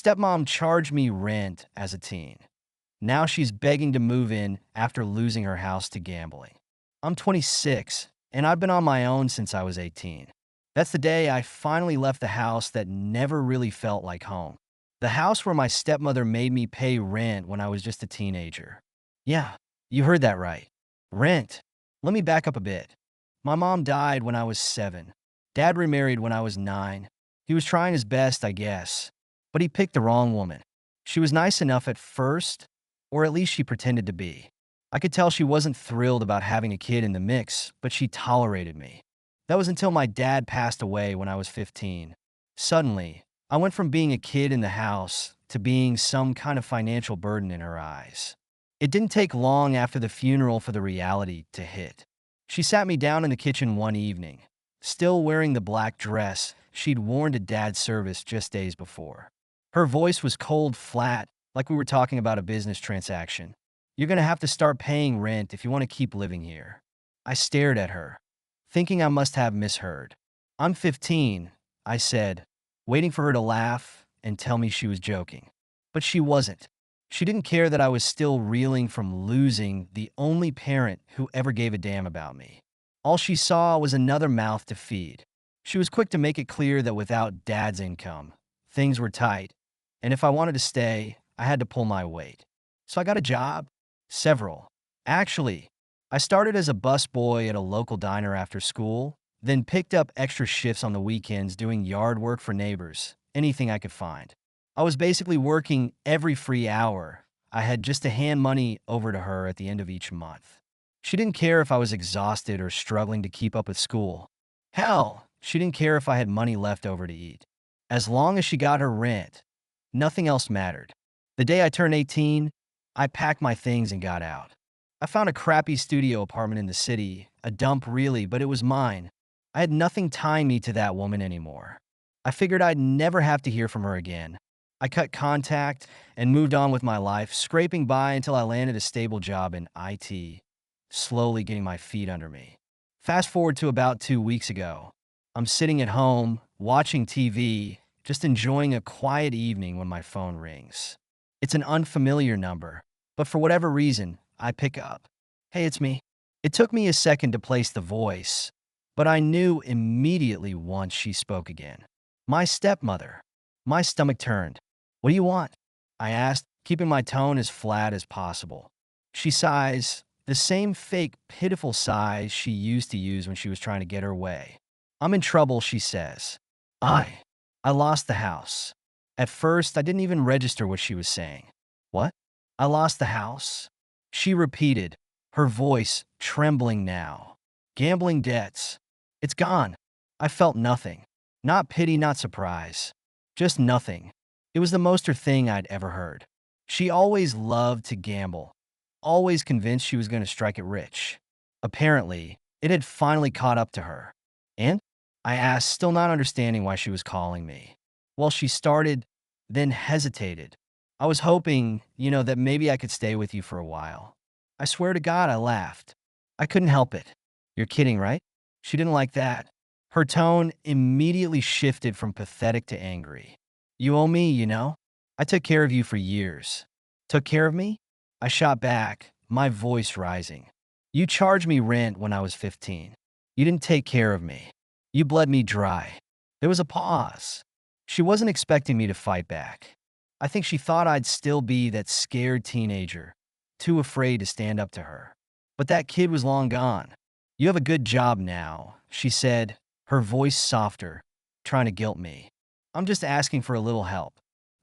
stepmom charged me rent as a teen. Now she's begging to move in after losing her house to gambling. I'm 26, and I've been on my own since I was 18. That's the day I finally left the house that never really felt like home. The house where my stepmother made me pay rent when I was just a teenager. Yeah, you heard that right. Rent. Let me back up a bit. My mom died when I was 7. Dad remarried when I was 9. He was trying his best, I guess, but he picked the wrong woman. She was nice enough at first, or at least she pretended to be. I could tell she wasn't thrilled about having a kid in the mix, but she tolerated me. That was until my dad passed away when I was 15. Suddenly, I went from being a kid in the house to being some kind of financial burden in her eyes. It didn't take long after the funeral for the reality to hit. She sat me down in the kitchen one evening, still wearing the black dress she'd worn to Dad's service just days before. Her voice was cold flat, like we were talking about a business transaction. "You're gonna have to start paying rent if you want to keep living here." I stared at her, thinking I must have misheard. "I'm 15, I said, waiting for her to laugh and tell me she was joking. But she wasn't. She didn't care that I was still reeling from losing the only parent who ever gave a damn about me. All she saw was another mouth to feed. She was quick to make it clear that without Dad's income, things were tight, and if I wanted to stay, I had to pull my weight. So I got a job. Several. Actually, I started as a busboy at a local diner after school, then picked up extra shifts on the weekends doing yard work for neighbors, anything I could find. I was basically working every free hour I had just to hand money over to her at the end of each month. She didn't care if I was exhausted or struggling to keep up with school. Hell, she didn't care if I had money left over to eat. As long as she got her rent, nothing else mattered. The day I turned 18, I packed my things and got out. I found a crappy studio apartment in the city, a dump really, but it was mine. I had nothing tying me to that woman anymore. I figured I'd never have to hear from her again. I cut contact and moved on with my life, scraping by until I landed a stable job in IT, slowly getting my feet under me. Fast forward to about 2 weeks ago. I'm sitting at home, watching TV, just enjoying a quiet evening when my phone rings. It's an unfamiliar number, but for whatever reason, I pick up. "Hey, it's me." It took me a second to place the voice, but I knew immediately once she spoke again. My stepmother. My stomach turned. "What do you want?" I asked, keeping my tone as flat as possible. She sighs, the same fake, pitiful sigh she used to use when she was trying to get her way. "I'm in trouble," she says. I lost the house. At first, I didn't even register what she was saying. "What?" "I lost the house," she repeated, her voice trembling now. "Gambling debts. It's gone." I felt nothing. Not pity, not surprise. Just nothing. It was the most her thing I'd ever heard. She always loved to gamble, always convinced she was going to strike it rich. Apparently, it had finally caught up to her. "And?" I asked, still not understanding why she was calling me. Well, she started, then hesitated. "I was hoping, that maybe I could stay with you for a while." I swear to God, I laughed. I couldn't help it. "You're kidding, right?" She didn't like that. Her tone immediately shifted from pathetic to angry. "You owe me, I took care of you for years." "Took care of me?" I shot back, my voice rising. "You charged me rent when I was 15. You didn't take care of me. You bled me dry." There was a pause. She wasn't expecting me to fight back. I think she thought I'd still be that scared teenager, too afraid to stand up to her. But that kid was long gone. "You have a good job now," she said, her voice softer, trying to guilt me. "I'm just asking for a little help."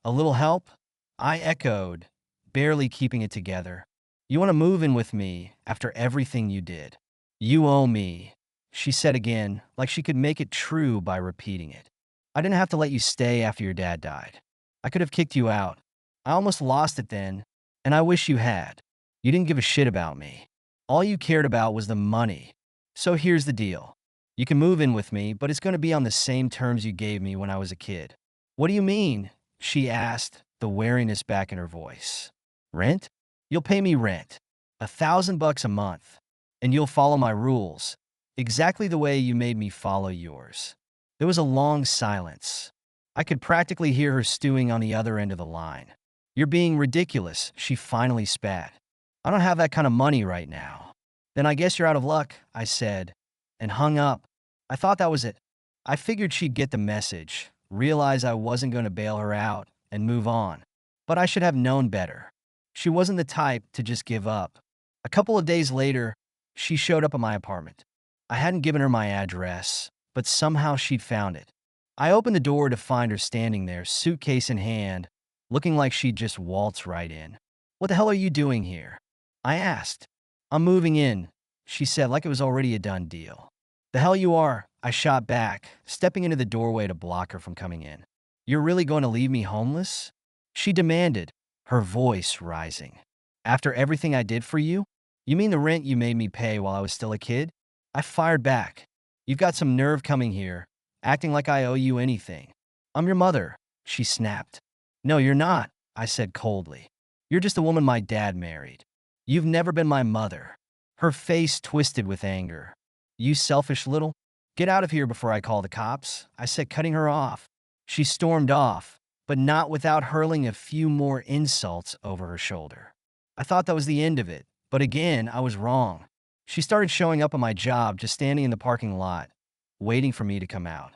"A little help?" I echoed, barely keeping it together. "You want to move in with me after everything you did?" "You owe me," she said again, like she could make it true by repeating it. "I didn't have to let you stay after your dad died. I could have kicked you out. I almost lost it then, and I wish you had. You didn't give a shit about me. All you cared about was the money. So here's the deal. You can move in with me, but it's going to be on the same terms you gave me when I was a kid." "What do you mean?" she asked, the wariness back in her voice. "Rent? You'll pay me rent. $1,000 a month. And you'll follow my rules, exactly the way you made me follow yours." There was a long silence. I could practically hear her stewing on the other end of the line. "You're being ridiculous," she finally spat. "I don't have that kind of money right now." "Then I guess you're out of luck," I said, and hung up. I thought that was it. I figured she'd get the message, realize I wasn't going to bail her out, and move on. But I should have known better. She wasn't the type to just give up. A couple of days later, she showed up at my apartment. I hadn't given her my address, but somehow she'd found it. I opened the door to find her standing there, suitcase in hand, looking like she'd just waltzed right in. "What the hell are you doing here?" I asked. "I'm moving in," she said, like it was already a done deal. "The hell you are," I shot back, stepping into the doorway to block her from coming in. "You're really going to leave me homeless?" she demanded, her voice rising. "After everything I did for you? You mean the rent you made me pay while I was still a kid?" I fired back. "You've got some nerve coming here, acting like I owe you anything." "I'm your mother," she snapped. "No, you're not," I said coldly. "You're just a woman my dad married. You've never been my mother." Her face twisted with anger. "You selfish little—" "Get out of here before I call the cops," I said, cutting her off. She stormed off, but not without hurling a few more insults over her shoulder. I thought that was the end of it, but again, I was wrong. She started showing up at my job, just standing in the parking lot, waiting for me to come out.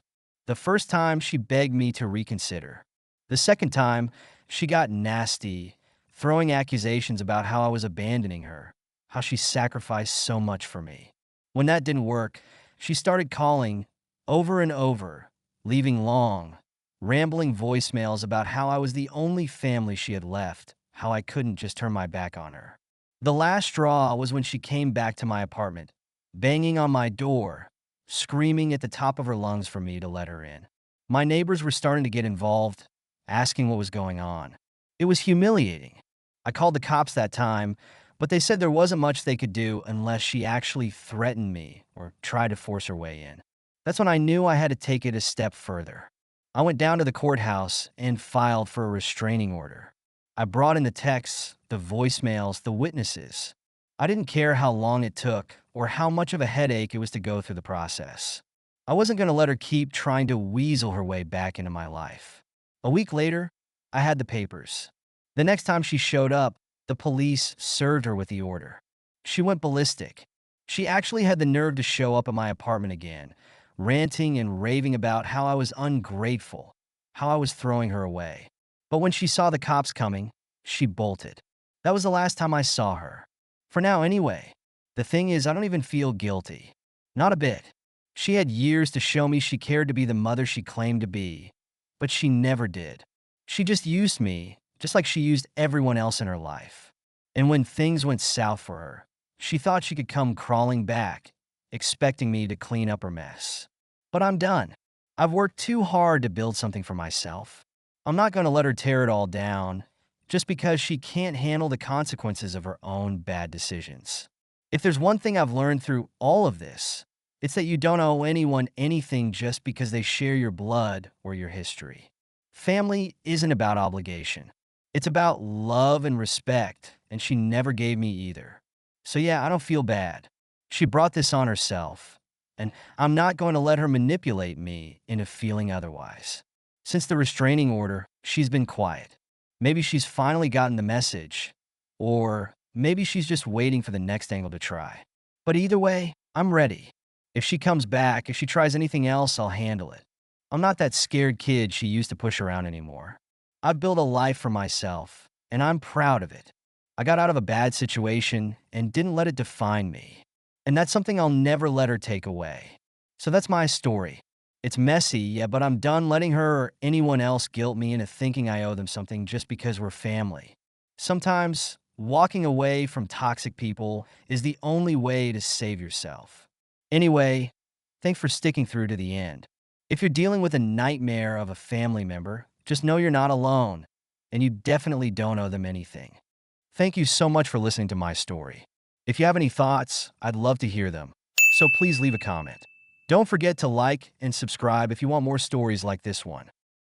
The first time, she begged me to reconsider. The second time, she got nasty, throwing accusations about how I was abandoning her, how she sacrificed so much for me. When that didn't work, she started calling over and over, leaving long, rambling voicemails about how I was the only family she had left, how I couldn't just turn my back on her. The last straw was when she came back to my apartment, banging on my door, screaming at the top of her lungs for me to let her in. My neighbors were starting to get involved, asking what was going on. It was humiliating. I called the cops that time, but they said there wasn't much they could do unless she actually threatened me or tried to force her way in. That's when I knew I had to take it a step further. I went down to the courthouse and filed for a restraining order. I brought in the texts, the voicemails, the witnesses. I didn't care how long it took or how much of a headache it was to go through the process. I wasn't going to let her keep trying to weasel her way back into my life. A week later, I had the papers. The next time she showed up, the police served her with the order. She went ballistic. She actually had the nerve to show up at my apartment again, ranting and raving about how I was ungrateful, how I was throwing her away. But when she saw the cops coming, she bolted. That was the last time I saw her. For now, anyway. The thing is, I don't even feel guilty. Not a bit. She had years to show me she cared to be the mother she claimed to be, but she never did. She just used me, just like she used everyone else in her life. And when things went south for her, she thought she could come crawling back, expecting me to clean up her mess. But I'm done. I've worked too hard to build something for myself. I'm not going to let her tear it all down just because she can't handle the consequences of her own bad decisions. If there's one thing I've learned through all of this, it's that you don't owe anyone anything just because they share your blood or your history. Family isn't about obligation. It's about love and respect, and she never gave me either. So yeah, I don't feel bad. She brought this on herself, and I'm not going to let her manipulate me into feeling otherwise. Since the restraining order, she's been quiet. Maybe she's finally gotten the message, or maybe she's just waiting for the next angle to try. But either way, I'm ready. If she comes back, if she tries anything else, I'll handle it. I'm not that scared kid she used to push around anymore. I've built a life for myself, and I'm proud of it. I got out of a bad situation and didn't let it define me. And that's something I'll never let her take away. So that's my story. It's messy, yeah, but I'm done letting her or anyone else guilt me into thinking I owe them something just because we're family. Sometimes, walking away from toxic people is the only way to save yourself. Anyway, thanks for sticking through to the end. If you're dealing with a nightmare of a family member, just know you're not alone, and you definitely don't owe them anything. Thank you so much for listening to my story. If you have any thoughts, I'd love to hear them, so please leave a comment. Don't forget to like and subscribe if you want more stories like this one.